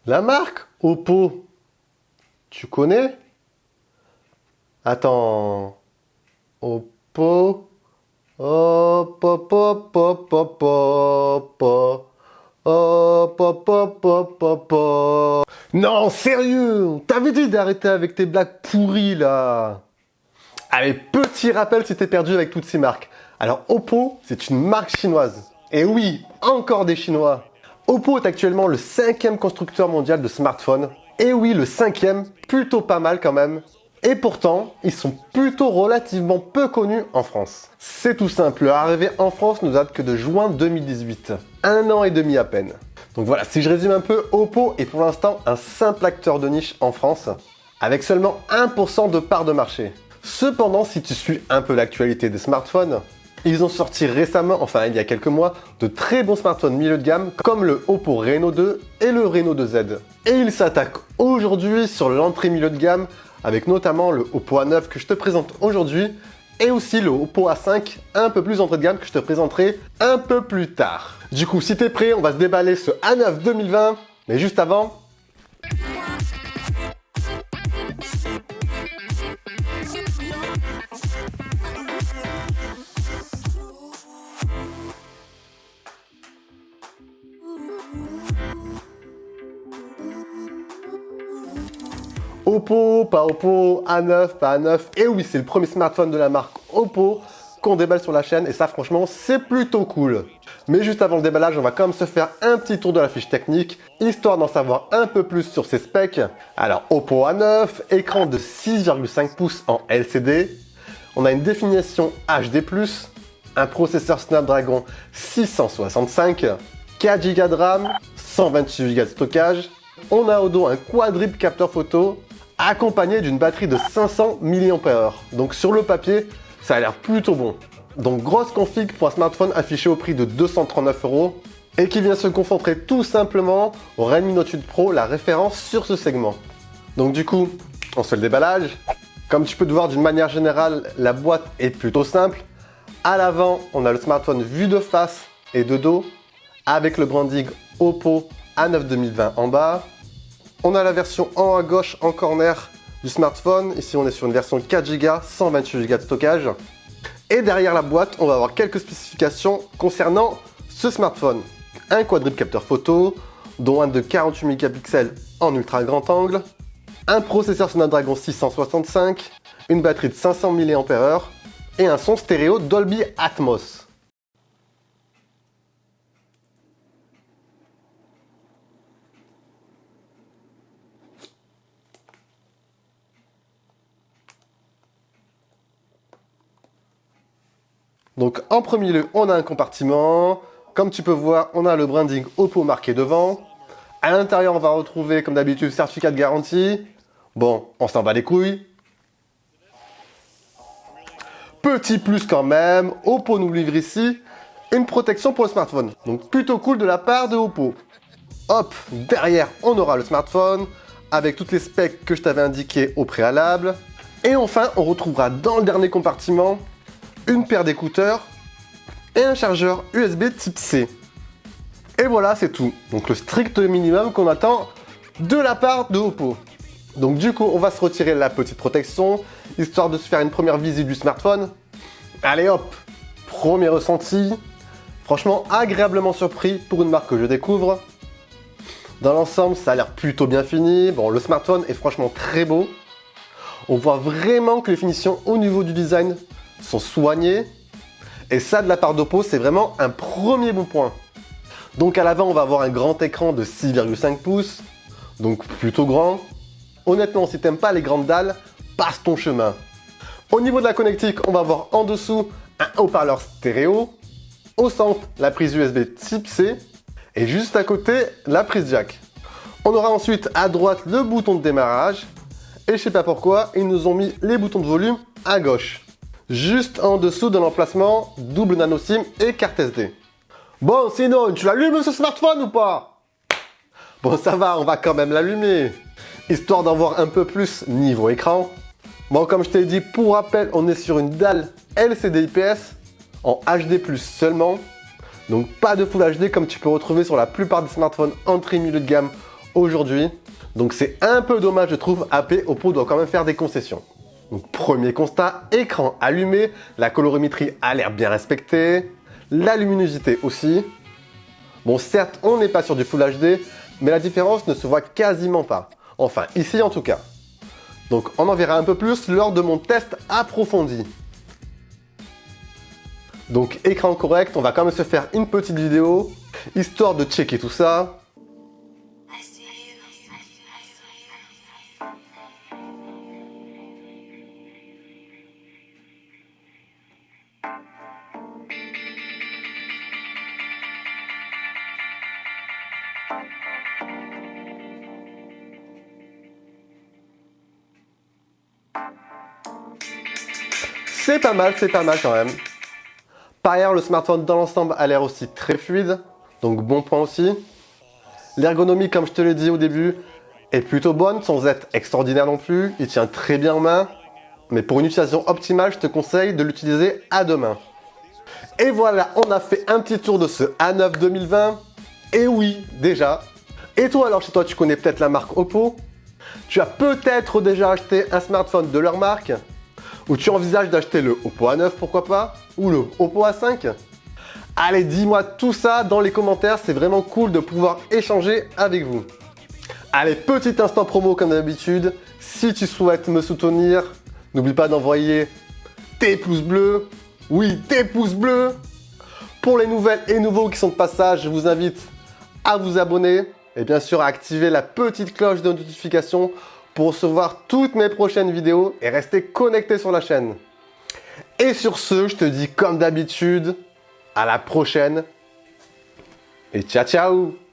La marque Oppo, tu connais? Attends. Oppo. Hop, hop, hop, hop, hop, hop, hop. Hop, hop, hop, hop, hop, hop. Non, sérieux, t'avais dit d'arrêter avec tes blagues pourries, là. Allez, petit rappel si t'es perdu avec toutes ces marques. Alors, Oppo, c'est une marque chinoise. Et oui, encore des Chinois. Oppo est actuellement le 5e constructeur mondial de smartphones. Et oui, le 5e, plutôt pas mal quand même. Et pourtant, ils sont plutôt relativement peu connus en France. C'est tout simple, leur arrivée en France ne date que de juin 2018. 1 an et demi à peine. Donc voilà, si je résume un peu, Oppo est pour l'instant un simple acteur de niche en France, avec seulement 1% de part de marché. Cependant, si tu suis un peu l'actualité des smartphones, ils ont sorti récemment, enfin il y a quelques mois, de très bons smartphones milieu de gamme comme le Oppo Reno 2 et le Reno 2Z. Et ils s'attaquent aujourd'hui sur l'entrée milieu de gamme avec notamment le Oppo A9 que je te présente aujourd'hui et aussi le Oppo A5 un peu plus entrée de gamme que je te présenterai un peu plus tard. Du coup, si t'es prêt, on va se déballer ce A9 2020, mais juste avant... Oppo, pas Oppo, A9, pas A9. Et oui, c'est le premier smartphone de la marque Oppo qu'on déballe sur la chaîne. Et ça, franchement, c'est plutôt cool. Mais juste avant le déballage, on va quand même se faire un petit tour de la fiche technique, histoire d'en savoir un peu plus sur ses specs. Alors, Oppo A9, écran de 6,5 pouces en LCD. On a une définition HD+, un processeur Snapdragon 665, 4 Go de RAM, 128 Go de stockage. On a au dos un quadruple capteur photo, accompagné d'une batterie de 500 mAh. Donc sur le papier, ça a l'air plutôt bon. Donc grosse config pour un smartphone affiché au prix de 239 € et qui vient se confronter tout simplement au Redmi Note 8 Pro, la référence sur ce segment. Donc du coup, on se fait le déballage. Comme tu peux te voir d'une manière générale, la boîte est plutôt simple. À l'avant, on a le smartphone vu de face et de dos avec le branding Oppo A9 2020 en bas. On a la version en haut à gauche en corner du smartphone. Ici, on est sur une version 4 Go, 128 Go de stockage. Et derrière la boîte, on va avoir quelques spécifications concernant ce smartphone. Un quadruple capteur photo, dont un de 48 mégapixels en ultra grand angle, un processeur Snapdragon 665, une batterie de 500 mAh et un son stéréo Dolby Atmos. Donc en premier lieu, on a un compartiment. Comme tu peux voir, on a le branding Oppo marqué devant. À l'intérieur, on va retrouver, comme d'habitude, certificat de garantie. Bon, on s'en bat les couilles. Petit plus quand même, Oppo nous livre ici une protection pour le smartphone. Donc plutôt cool de la part de Oppo. Hop, derrière, on aura le smartphone avec toutes les specs que je t'avais indiquées au préalable. Et enfin, on retrouvera dans le dernier compartiment une paire d'écouteurs et un chargeur USB type C. Et voilà, c'est tout. Donc le strict minimum qu'on attend de la part de Oppo. Donc du coup, on va se retirer la petite protection, histoire de se faire une première visite du smartphone. Allez hop, premier ressenti. Franchement, agréablement surpris pour une marque que je découvre. Dans l'ensemble, ça a l'air plutôt bien fini. Bon, le smartphone est franchement très beau. On voit vraiment que les finitions au niveau du design sont soignées. Et ça, de la part d'Oppo, c'est vraiment un premier bon point. Donc à l'avant, on va avoir un grand écran de 6,5 pouces. Donc plutôt grand. Honnêtement, si t'aimes pas les grandes dalles, passe ton chemin. Au niveau de la connectique, on va avoir en dessous un haut-parleur stéréo. Au centre, la prise USB type C. Et juste à côté, la prise jack. On aura ensuite à droite le bouton de démarrage. Et je sais pas pourquoi, ils nous ont mis les boutons de volume à gauche. Juste en dessous de l'emplacement, double nano SIM et carte SD. Bon, sinon, tu l'allumes ce smartphone ou pas? Bon, ça va, on va quand même l'allumer. Histoire d'en voir un peu plus niveau écran. Bon, comme je t'ai dit, pour rappel, on est sur une dalle LCD IPS en HD+, seulement. Donc pas de Full HD comme tu peux retrouver sur la plupart des smartphones entrée milieu de gamme aujourd'hui. Donc c'est un peu dommage je trouve, AP Oppo doit quand même faire des concessions. Donc premier constat, écran allumé, la colorimétrie a l'air bien respectée, la luminosité aussi. Bon certes on n'est pas sur du Full HD, mais la différence ne se voit quasiment pas. Enfin ici en tout cas. Donc on en verra un peu plus lors de mon test approfondi. Donc écran correct, on va quand même se faire une petite vidéo, histoire de checker tout ça. C'est pas mal quand même. Par ailleurs, le smartphone dans l'ensemble a l'air aussi très fluide, donc bon point aussi. L'ergonomie, comme je te l'ai dit au début, est plutôt bonne, sans être extraordinaire non plus. Il tient très bien en main, mais pour une utilisation optimale, je te conseille de l'utiliser à deux mains. Et voilà, on a fait un petit tour de ce A9 2020. Et oui, déjà. Et toi alors, chez toi, tu connais peut-être la marque Oppo. Tu as peut-être déjà acheté un smartphone de leur marque. Ou tu envisages d'acheter le Oppo A9, pourquoi pas, ou le Oppo A5. Allez, dis-moi tout ça dans les commentaires, c'est vraiment cool de pouvoir échanger avec vous. Allez, petit instant promo comme d'habitude, si tu souhaites me soutenir, n'oublie pas d'envoyer tes pouces bleus, oui, tes pouces bleus. Pour les nouvelles et nouveaux qui sont de passage, je vous invite à vous abonner et bien sûr à activer la petite cloche de notification pour recevoir toutes mes prochaines vidéos et rester connecté sur la chaîne. Et sur ce, je te dis comme d'habitude, à la prochaine et ciao ciao!